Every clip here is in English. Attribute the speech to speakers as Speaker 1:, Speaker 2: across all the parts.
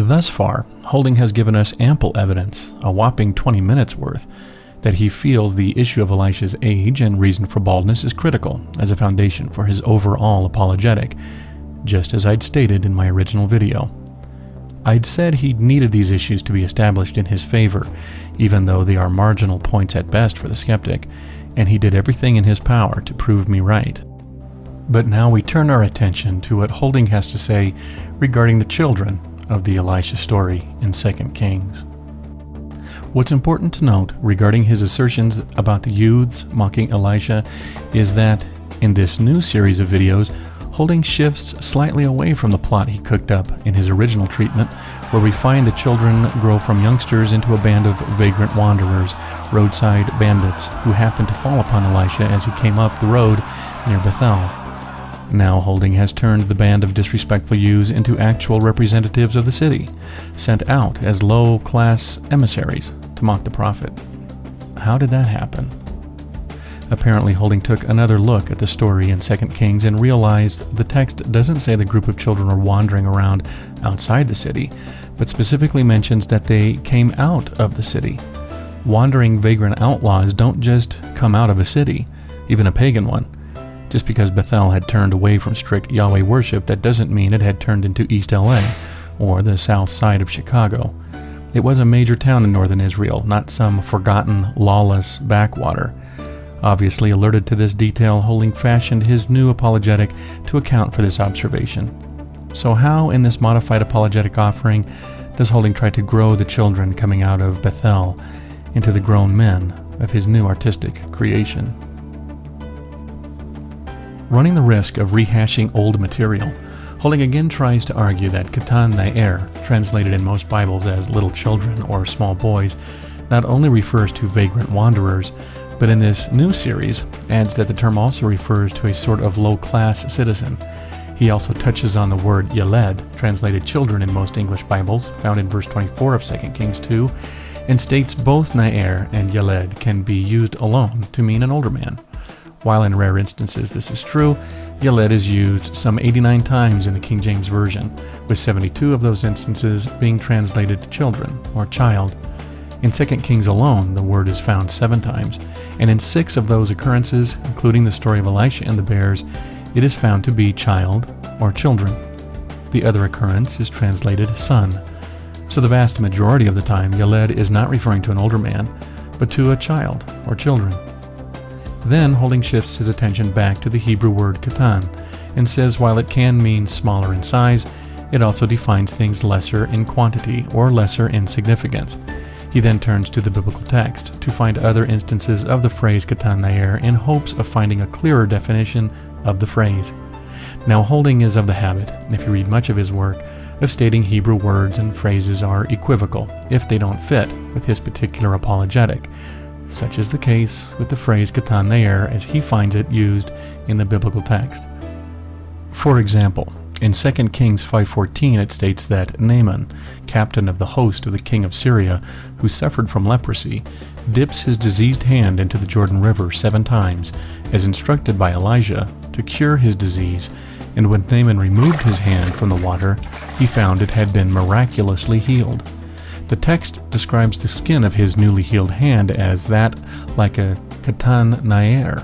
Speaker 1: Thus far, Holding has given us ample evidence, a whopping 20 minutes worth, that he feels the issue of Elisha's age and reason for baldness is critical as a foundation for his overall apologetic, just as I'd stated in my original video. I'd said he needed these issues to be established in his favor, even though they are marginal points at best for the skeptic, and he did everything in his power to prove me right. But now we turn our attention to what Holding has to say regarding the children of the Elisha story in 2 Kings. What's important to note regarding his assertions about the youths mocking Elisha is that in this new series of videos, Holding shifts slightly away from the plot he cooked up in his original treatment, where we find the children grow from youngsters into a band of vagrant wanderers, roadside bandits, who happened to fall upon Elisha as he came up the road near Bethel. Now Holding has turned the band of disrespectful youths into actual representatives of the city, sent out as low-class emissaries to mock the prophet. How did that happen? Apparently Holding took another look at the story in 2 Kings and realized the text doesn't say the group of children are wandering around outside the city, but specifically mentions that they came out of the city. Wandering vagrant outlaws don't just come out of a city, even a pagan one. Just because Bethel had turned away from strict Yahweh worship, that doesn't mean it had turned into East LA or the south side of Chicago. It was a major town in northern Israel, not some forgotten, lawless backwater. Obviously alerted to this detail, Holding fashioned his new apologetic to account for this observation. So how, in this modified apologetic offering, does Holding try to grow the children coming out of Bethel into the grown men of his new artistic creation? Running the risk of rehashing old material, Holding again tries to argue that qatan naer, translated in most Bibles as little children or small boys, not only refers to vagrant wanderers, but in this new series adds that the term also refers to a sort of low-class citizen. He also touches on the word yeled, translated children in most English Bibles, found in verse 24 of 2 Kings 2, and states both naer and yeled can be used alone to mean an older man. While in rare instances this is true, yeled is used some 89 times in the King James Version, with 72 of those instances being translated to children or child. In 2 Kings alone, the word is found 7 times, and in 6 of those occurrences, including the story of Elisha and the bears, it is found to be child or children. The other occurrence is translated son. So the vast majority of the time, yeled is not referring to an older man, but to a child or children. Then Holding shifts his attention back to the Hebrew word qatan and says while it can mean smaller in size, it also defines things lesser in quantity or lesser in significance. He then turns to the biblical text to find other instances of the phrase qatan naer in hopes of finding a clearer definition of the phrase. Now Holding is of the habit, if you read much of his work, of stating Hebrew words and phrases are equivocal if they don't fit with his particular apologetic. Such is the case with the phrase qatan naer as he finds it used in the biblical text. For example, in 2 Kings 5:14 it states that Naaman, captain of the host of the king of Syria, who suffered from leprosy, dips his diseased hand into the Jordan River 7 times, as instructed by Elijah, to cure his disease, and when Naaman removed his hand from the water, he found it had been miraculously healed. The text describes the skin of his newly healed hand as that like a qatan naer.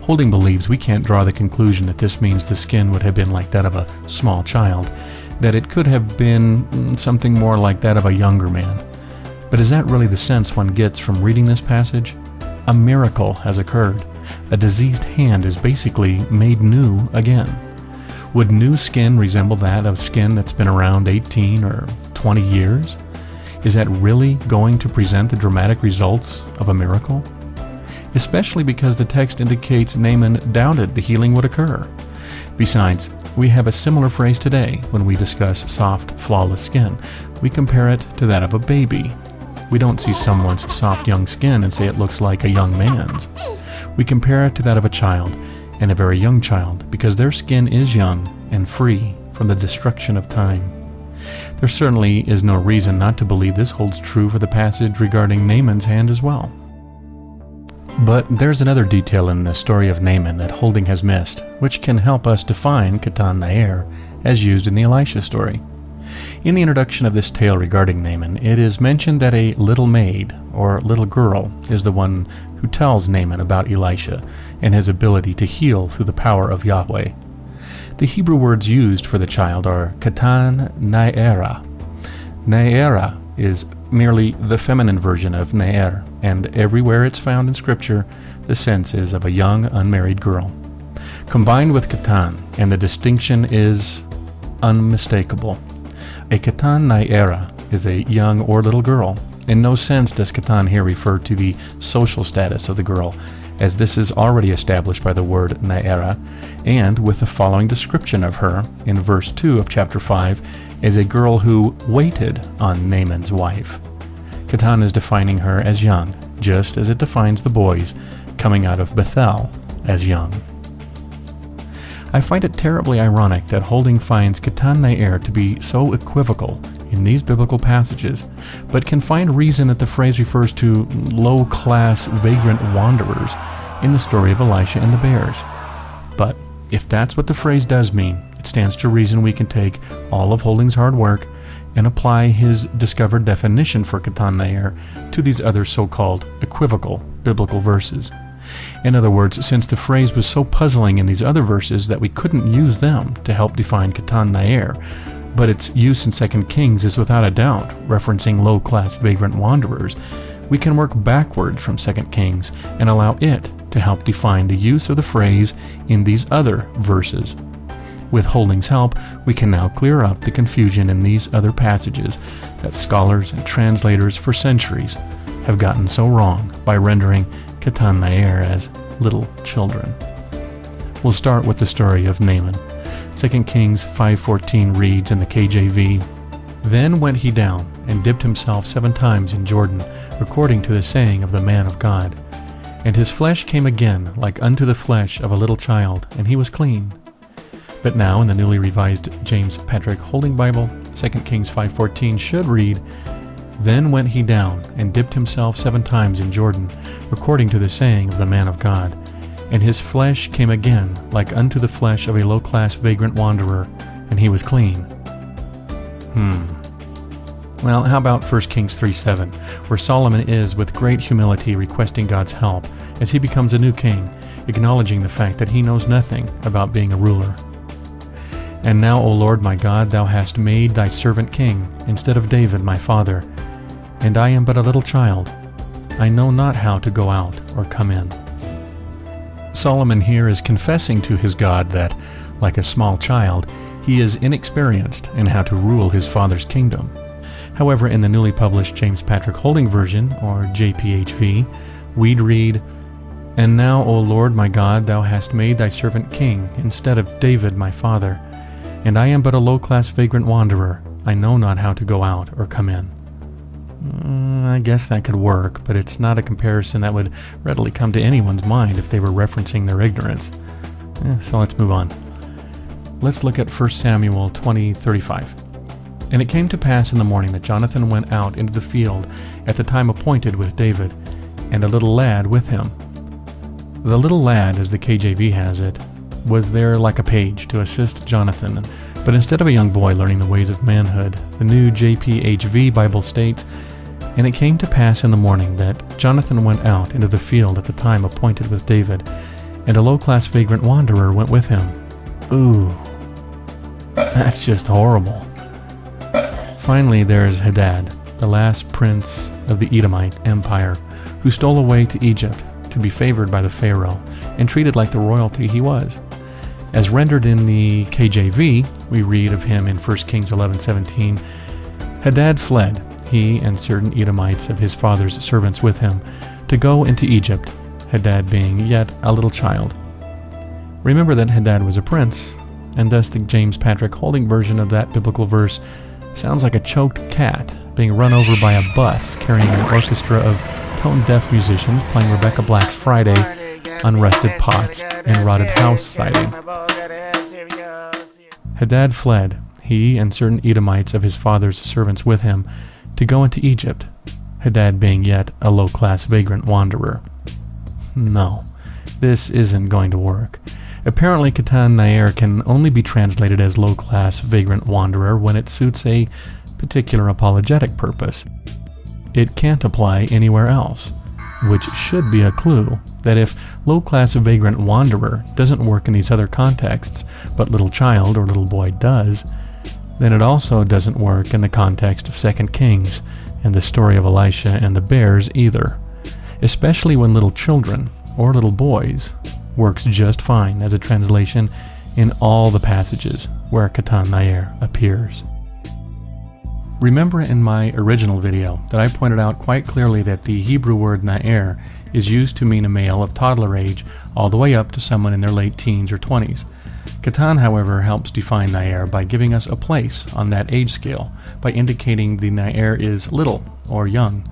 Speaker 1: Holding believes we can't draw the conclusion that this means the skin would have been like that of a small child, that it could have been something more like that of a younger man. But is that really the sense one gets from reading this passage? A miracle has occurred. A diseased hand is basically made new again. Would new skin resemble that of skin that's been around 18 or 20 years? Is that really going to present the dramatic results of a miracle? Especially because the text indicates Naaman doubted the healing would occur. Besides, we have a similar phrase today when we discuss soft, flawless skin. We compare it to that of a baby. We don't see someone's soft young skin and say it looks like a young man's. We compare it to that of a child, and a very young child, because their skin is young and free from the destruction of time. There certainly is no reason not to believe this holds true for the passage regarding Naaman's hand as well. But there's another detail in the story of Naaman that Holding has missed, which can help us define qatan naer as used in the Elisha story. In the introduction of this tale regarding Naaman, it is mentioned that a little maid, or little girl, is the one who tells Naaman about Elisha and his ability to heal through the power of Yahweh. The Hebrew words used for the child are qatan, naer. Naer is merely the feminine version of naer, and everywhere it's found in Scripture, the sense is of a young, unmarried girl. Combined with qatan, and the distinction is unmistakable. A qatan naera is a young or little girl. In no sense does qatan here refer to the social status of the girl, as this is already established by the word naera, and with the following description of her in verse 2 of chapter 5 as a girl who waited on Naaman's wife. Qatan is defining her as young, just as it defines the boys coming out of Bethel as young. I find it terribly ironic that Holding finds qatan naer to be so equivocal in these biblical passages, but can find reason that the phrase refers to low-class vagrant wanderers in the story of Elisha and the bears. But if that's what the phrase does mean, it stands to reason we can take all of Holding's hard work and apply his discovered definition for qatan naer to these other so-called equivocal biblical verses. In other words, since the phrase was so puzzling in these other verses that we couldn't use them to help define qatan naer, but its use in 2 Kings is without a doubt referencing low-class vagrant wanderers, we can work backward from 2 Kings and allow it to help define the use of the phrase in these other verses. With Holding's help, we can now clear up the confusion in these other passages that scholars and translators for centuries have gotten so wrong by rendering qatan naer as little children. We'll start with the story of Naaman. 2 Kings 5:14 reads in the KJV, "Then went he down and dipped himself 7 times in Jordan, according to the saying of the man of God. And his flesh came again like unto the flesh of a little child, and he was clean." But now in the newly revised JPHolding Bible, 2 Kings 5:14 should read, "Then went he down and dipped himself 7 times in Jordan, according to the saying of the man of God. And his flesh came again like unto the flesh of a low-class vagrant wanderer, and he was clean." Well, how about 1 Kings 3:7, where Solomon is with great humility requesting God's help as he becomes a new king, acknowledging the fact that he knows nothing about being a ruler. "And now, O Lord my God, thou hast made thy servant king, instead of David my father. And I am but a little child. I know not how to go out or come in." Solomon here is confessing to his God that, like a small child, he is inexperienced in how to rule his father's kingdom. However, in the newly published JPHolding version, or JPHV, we'd read, "And now, O Lord my God, thou hast made thy servant king, instead of David my father. And I am but a low-class vagrant wanderer. I know not how to go out or come in." I guess that could work, but it's not a comparison that would readily come to anyone's mind if they were referencing their ignorance. So let's move on. Let's look at 1 Samuel 20:35. "And it came to pass in the morning that Jonathan went out into the field at the time appointed with David, and a little lad with him." The little lad, as the KJV has it, was there like a page to assist Jonathan, but instead of a young boy learning the ways of manhood, the new JPHV Bible states, "And it came to pass in the morning that Jonathan went out into the field at the time appointed with David, and a low-class vagrant wanderer went with him." Ooh, that's just horrible. Finally, there's Hadad, the last prince of the Edomite Empire, who stole away to Egypt to be favored by the Pharaoh and treated like the royalty he was. As rendered in the KJV, we read of him in 1 Kings 11:17, "Hadad fled, he and certain Edomites of his father's servants with him, to go into Egypt, Hadad being yet a little child." Remember that Hadad was a prince, and thus the JPHolding version of that biblical verse sounds like a choked cat being run over by a bus carrying an orchestra of tone-deaf musicians playing Rebecca Black's Friday on rusted pots and rotted house siding. Hadad fled, he and certain Edomites of his father's servants with him, to go into Egypt, Hadad being yet a low-class vagrant wanderer. No, this isn't going to work. Apparently, qatan naer can only be translated as low-class vagrant wanderer when it suits a particular apologetic purpose. It can't apply anywhere else, which should be a clue that if low-class vagrant wanderer doesn't work in these other contexts, but little child or little boy does, then it also doesn't work in the context of 2 Kings and the story of Elisha and the bears either, especially when little children or little boys works just fine as a translation in all the passages where qatan naer appears. Remember in my original video that I pointed out quite clearly that the Hebrew word naer is used to mean a male of toddler age all the way up to someone in their late teens or 20s. Katan, however, helps define naer by giving us a place on that age scale, by indicating the naer is little or young.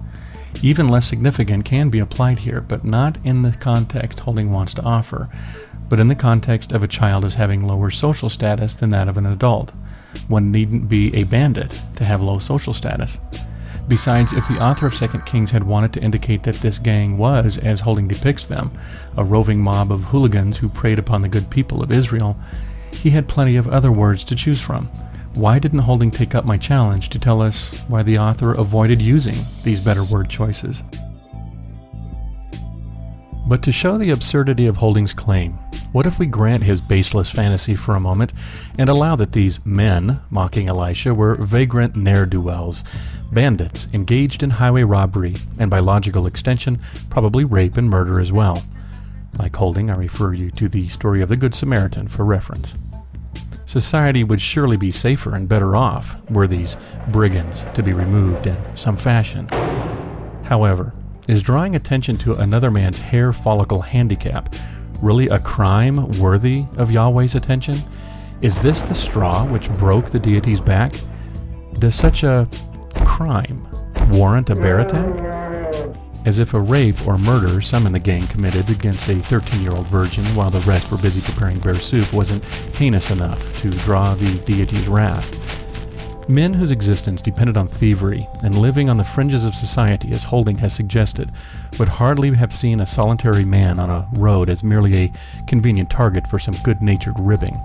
Speaker 1: Even less significant can be applied here, but not in the context Holding wants to offer, but in the context of a child as having lower social status than that of an adult. One needn't be a bandit to have low social status. Besides, if the author of 2 Kings had wanted to indicate that this gang was, as Holding depicts them, a roving mob of hooligans who preyed upon the good people of Israel, he had plenty of other words to choose from. Why didn't Holding take up my challenge to tell us why the author avoided using these better word choices? But to show the absurdity of Holding's claim, what if we grant his baseless fantasy for a moment and allow that these men mocking Elisha were vagrant ne'er-do-wells, bandits engaged in highway robbery, and by logical extension, probably rape and murder as well? Like Holding, I refer you to the story of the Good Samaritan for reference. Society would surely be safer and better off were these brigands to be removed in some fashion. However, is drawing attention to another man's hair follicle handicap really a crime worthy of Yahweh's attention? Is this the straw which broke the deity's back? Does such a crime warrant a bear attack? As if a rape or murder some in the gang committed against a 13-year-old virgin while the rest were busy preparing bear soup wasn't heinous enough to draw the deity's wrath. Men whose existence depended on thievery and living on the fringes of society, as Holding has suggested, would hardly have seen a solitary man on a road as merely a convenient target for some good-natured ribbing.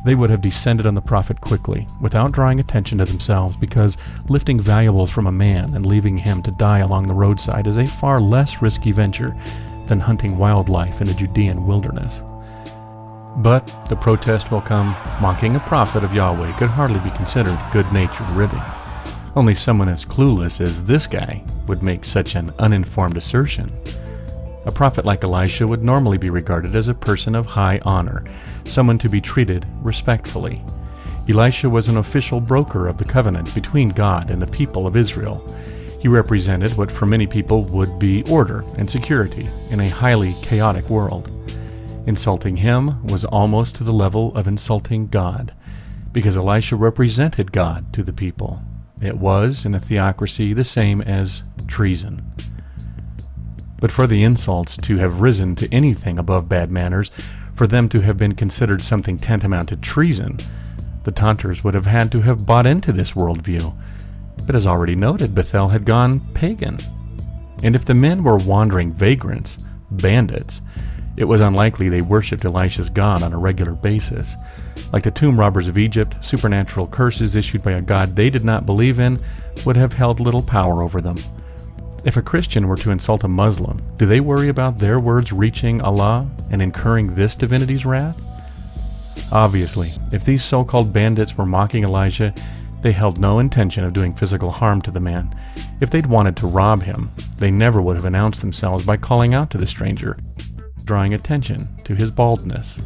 Speaker 1: They would have descended on the prophet quickly, without drawing attention to themselves, because lifting valuables from a man and leaving him to die along the roadside is a far less risky venture than hunting wildlife in the Judean wilderness. But the protest will come. Mocking a prophet of Yahweh could hardly be considered good-natured ribbing. Only someone as clueless as this guy would make such an uninformed assertion. A prophet like Elisha would normally be regarded as a person of high honor, someone to be treated respectfully. Elisha was an official broker of the covenant between God and the people of Israel. He represented what for many people would be order and security in a highly chaotic world. Insulting him was almost to the level of insulting God, because Elisha represented God to the people. It was, in a theocracy, the same as treason. But for the insults to have risen to anything above bad manners, for them to have been considered something tantamount to treason, the taunters would have had to have bought into this worldview. But as already noted, Bethel had gone pagan. And if the men were wandering vagrants, bandits, it was unlikely they worshipped Elisha's God on a regular basis. Like the tomb robbers of Egypt, supernatural curses issued by a God they did not believe in would have held little power over them. If a Christian were to insult a Muslim, do they worry about their words reaching Allah and incurring this divinity's wrath? Obviously, if these so-called bandits were mocking Elijah, they held no intention of doing physical harm to the man. If they'd wanted to rob him, they never would have announced themselves by calling out to the stranger, drawing attention to his baldness.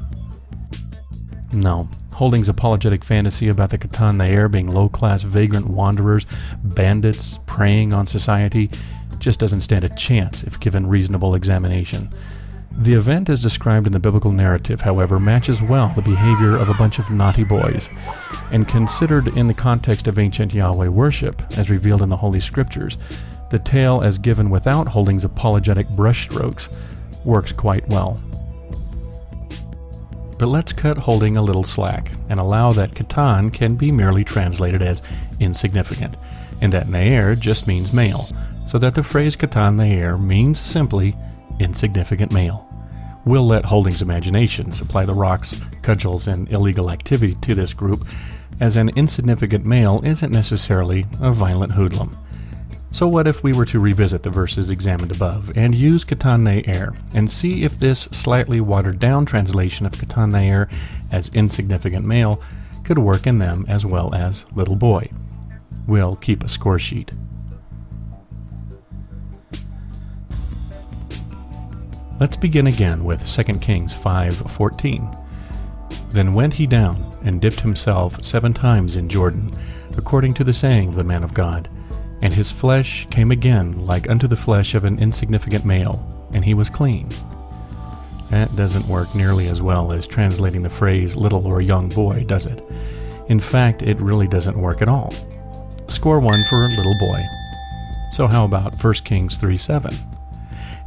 Speaker 1: No, Holding's apologetic fantasy about the qatan naer being low-class vagrant wanderers, bandits preying on society, just doesn't stand a chance if given reasonable examination. The event as described in the biblical narrative, however, matches well the behavior of a bunch of naughty boys, and considered in the context of ancient Yahweh worship, as revealed in the Holy Scriptures, the tale as given without Holding's apologetic brushstrokes works quite well. But let's cut Holding a little slack and allow that qatan can be merely translated as insignificant, and that naer just means male, so that the phrase qatan naer means simply insignificant male. We'll let Holding's imagination supply the rocks, cudgels, and illegal activity to this group, as an insignificant male isn't necessarily a violent hoodlum. So what if we were to revisit the verses examined above and use qatan naer and see if this slightly watered down translation of qatan naer as insignificant male could work in them as well as little boy? We'll keep a score sheet. Let's begin again with 2 Kings 5:14. Then went he down and dipped himself 7 times in Jordan, according to the saying of the man of God. And his flesh came again like unto the flesh of an insignificant male, and he was clean. That doesn't work nearly as well as translating the phrase little or young boy, does it? In fact, it really doesn't work at all. Score 1 for little boy. So how about 1 Kings 3:7?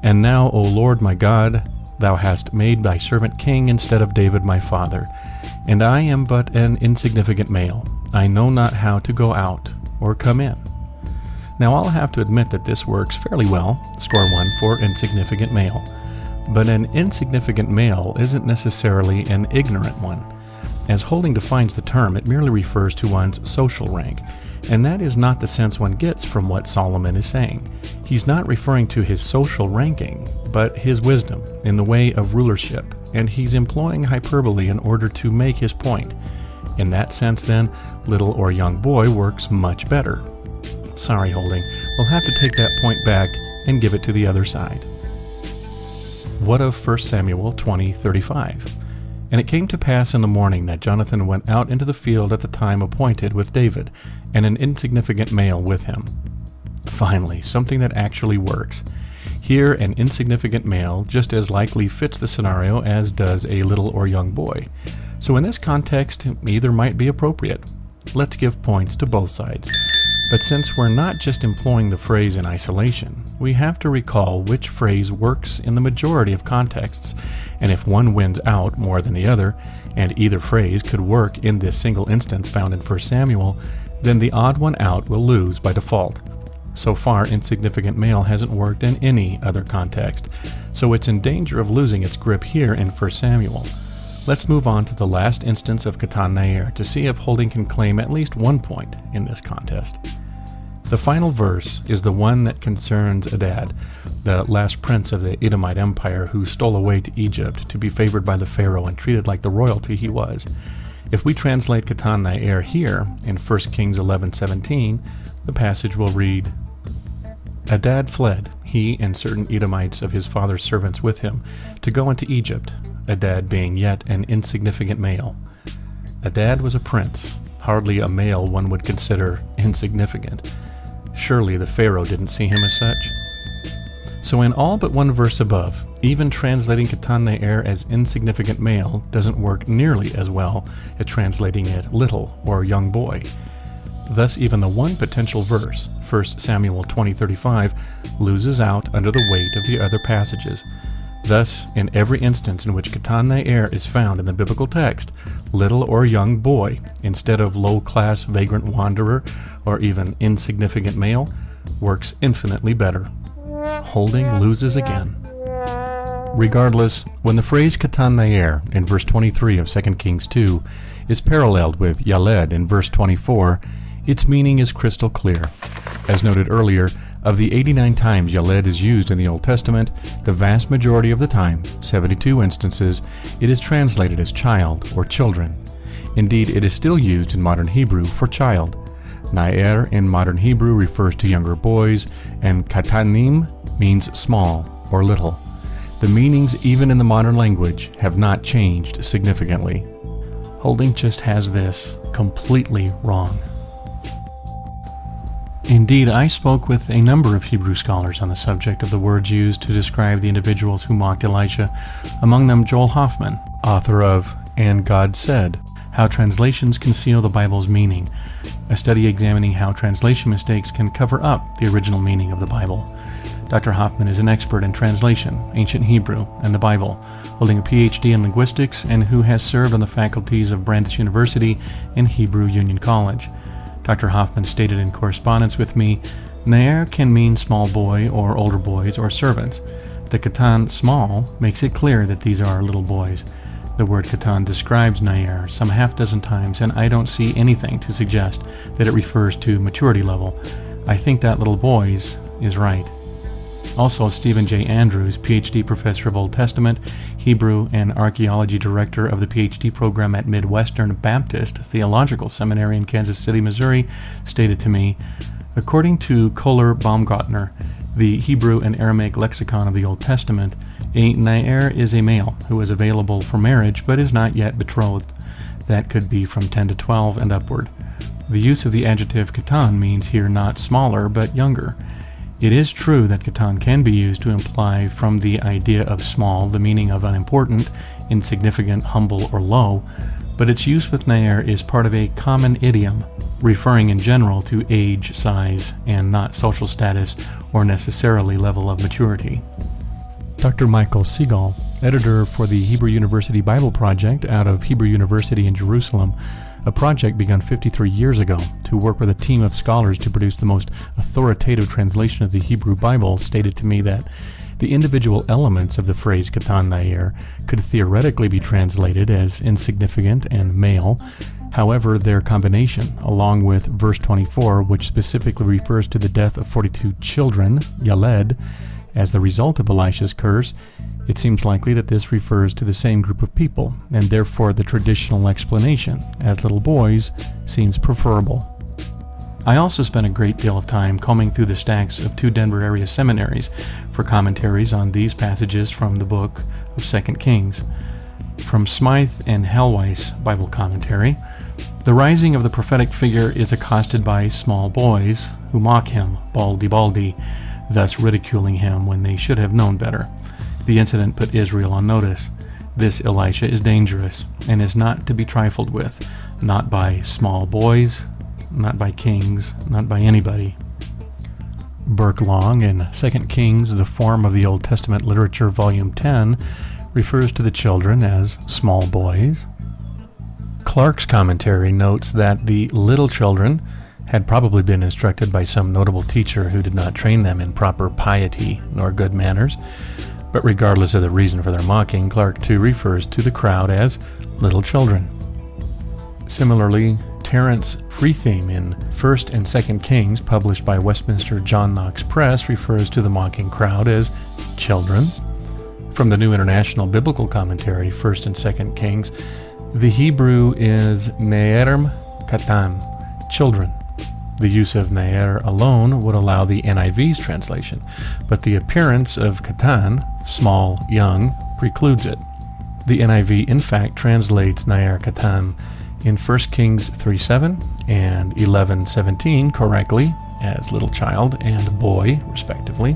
Speaker 1: And now, O Lord my God, thou hast made thy servant king instead of David my father, and I am but an insignificant male. I know not how to go out or come in. Now I'll have to admit that this works fairly well, score 1 for insignificant male. But an insignificant male isn't necessarily an ignorant one. As Holding defines the term, it merely refers to one's social rank, and that is not the sense one gets from what Solomon is saying. He's not referring to his social ranking, but his wisdom in the way of rulership, and he's employing hyperbole in order to make his point. In that sense, then, little or young boy works much better. Sorry, Holding, we'll have to take that point back and give it to the other side. What of 1 Samuel 20:35? And it came to pass in the morning that Jonathan went out into the field at the time appointed with David, and an insignificant male with him. Finally, something that actually works. Here, an insignificant male just as likely fits the scenario as does a little or young boy. So in this context, either might be appropriate. Let's give points to both sides. But since we're not just employing the phrase in isolation, we have to recall which phrase works in the majority of contexts, and if one wins out more than the other, and either phrase could work in this single instance found in 1 Samuel, then the odd one out will lose by default. So far, insignificant male hasn't worked in any other context, so it's in danger of losing its grip here in 1 Samuel. Let's move on to the last instance of qatan naer to see if Holding can claim at least 1 point in this contest. The final verse is the one that concerns Adad, the last prince of the Edomite Empire who stole away to Egypt to be favored by the Pharaoh and treated like the royalty he was. If we translate qatan naer here in 1 Kings 11:17, the passage will read, Adad fled, he and certain Edomites of his father's servants with him, to go into Egypt, Adad being yet an insignificant male. Adad was a prince, hardly a male one would consider insignificant. Surely the Pharaoh didn't see him as such. So in all but one verse above, even translating qatan naer as insignificant male doesn't work nearly as well as translating it little or young boy. Thus even the one potential verse, 1 Samuel 20:35, loses out under the weight of the other passages. Thus, in every instance in which qatan naer is found in the biblical text, little or young boy, instead of low-class vagrant wanderer or even insignificant male, works infinitely better. Holding loses again. Regardless, when the phrase qatan naer in verse 23 of 2 Kings 2 is paralleled with yaled in verse 24, its meaning is crystal clear. As noted earlier, of the 89 times yaled is used in the Old Testament, the vast majority of the time, 72 instances, it is translated as child or children. Indeed, it is still used in modern Hebrew for child. Naer in modern Hebrew refers to younger boys, and katanim means small or little. The meanings, even in the modern language, have not changed significantly. Holding just has this completely wrong. Indeed, I spoke with a number of Hebrew scholars on the subject of the words used to describe the individuals who mocked Elisha, among them Joel Hoffman, author of And God Said, How Translations Conceal the Bible's Meaning, a study examining how translation mistakes can cover up the original meaning of the Bible. Dr. Hoffman is an expert in translation, ancient Hebrew, and the Bible, holding a PhD in linguistics and who has served on the faculties of Brandeis University and Hebrew Union College. Dr. Hoffman stated in correspondence with me, Naer can mean small boy or older boys or servants. The qatan small makes it clear that these are little boys. The word qatan describes naer some half dozen times, and I don't see anything to suggest that it refers to maturity level. I think that little boys is right. Also, Stephen J. Andrews, PhD professor of Old Testament, Hebrew, and Archaeology director of the PhD program at Midwestern Baptist Theological Seminary in Kansas City, Missouri, stated to me, according to Kohler Baumgartner, the Hebrew and Aramaic lexicon of the Old Testament, a naer is a male who is available for marriage but is not yet betrothed. That could be from 10 to 12 and upward. The use of the adjective qatan means here not smaller but younger. It is true that qatan can be used to imply from the idea of small the meaning of unimportant, insignificant, humble, or low, but its use with naer is part of a common idiom, referring in general to age, size, and not social status or necessarily level of maturity. Dr. Michael Segal, editor for the Hebrew University Bible Project out of Hebrew University in Jerusalem, a project begun 53 years ago to work with a team of scholars to produce the most authoritative translation of the Hebrew Bible, stated to me that the individual elements of the phrase qatan naer could theoretically be translated as insignificant and male. However, their combination, along with verse 24, which specifically refers to the death of 42 children, Yaled, as the result of Elisha's curse, it seems likely that this refers to the same group of people, and therefore the traditional explanation, as little boys, seems preferable. I also spent a great deal of time combing through the stacks of 2 Denver area seminaries for commentaries on these passages from the book of 2 Kings. From Smythe and Helweiss Bible Commentary, the rising of the prophetic figure is accosted by small boys who mock him, baldy, thus ridiculing him when they should have known better. The incident put Israel on notice. This Elisha is dangerous and is not to be trifled with, not by small boys, not by kings, not by anybody. Burke Long in 2 Kings, The Form of the Old Testament Literature, Volume 10, refers to the children as small boys. Clark's commentary notes that the little children had probably been instructed by some notable teacher who did not train them in proper piety nor good manners. But regardless of the reason for their mocking, Clark too refers to the crowd as little children. Similarly, Terence Freetheme in 1st and 2nd Kings, published by Westminster John Knox Press, refers to the mocking crowd as children. From the New International Biblical Commentary, 1st and 2nd Kings, the Hebrew is naerm qatan, children. The use of naer alone would allow the NIV's translation, but the appearance of qatan, small, young, precludes it. The NIV in fact translates naer qatan in 1 Kings 3:7 and 11:17 correctly as little child and boy, respectively.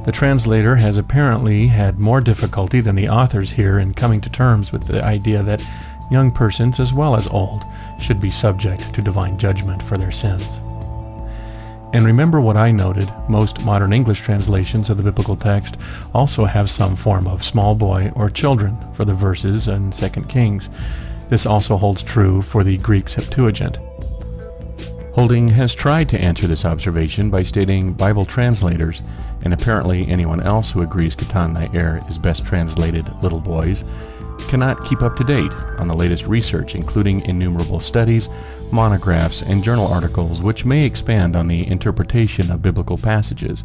Speaker 1: The translator has apparently had more difficulty than the authors here in coming to terms with the idea that young persons as well as old should be subject to divine judgment for their sins. And remember what I noted, most modern English translations of the biblical text also have some form of small boy or children for the verses in 2 Kings. This also holds true for the Greek Septuagint. Holding has tried to answer this observation by stating Bible translators, and apparently anyone else who agrees qatan naer is best translated little boys, cannot keep up to date on the latest research, including innumerable studies, monographs, and journal articles which may expand on the interpretation of biblical passages.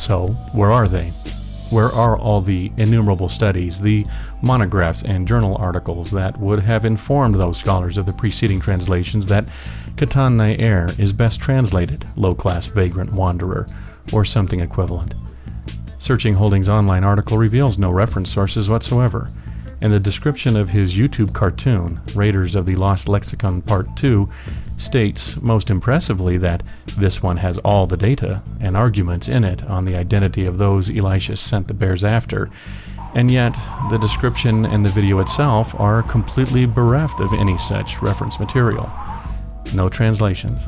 Speaker 1: So, where are they? Where are all the innumerable studies, the monographs and journal articles that would have informed those scholars of the preceding translations that qatan naer is best translated low-class vagrant wanderer, or something equivalent? JPHolding's online article reveals no reference sources whatsoever, and the description of his YouTube cartoon, Raiders of the Lost Lexicon Part 2, states most impressively that this one has all the data and arguments in it on the identity of those Elisha sent the bears after, and yet the description and the video itself are completely bereft of any such reference material. No translations,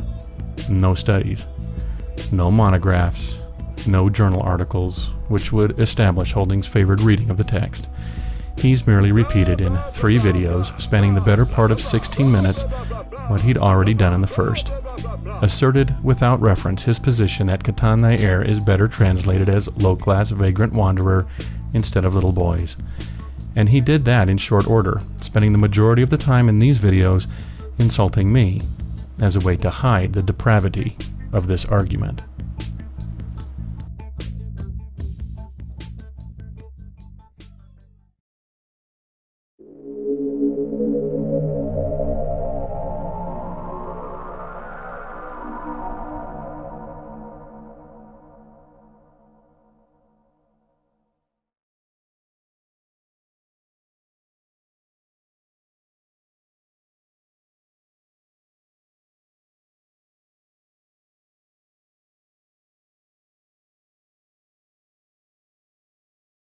Speaker 1: no studies, no monographs, no journal articles which would establish Holding's favored reading of the text. He's merely repeated in 3 videos spanning the better part of 16 minutes what he'd already done in the first, asserted without reference his position that qatan naer is better translated as low-class vagrant wanderer instead of little boys. And he did that in short order, spending the majority of the time in these videos insulting me as a way to hide the depravity of this argument.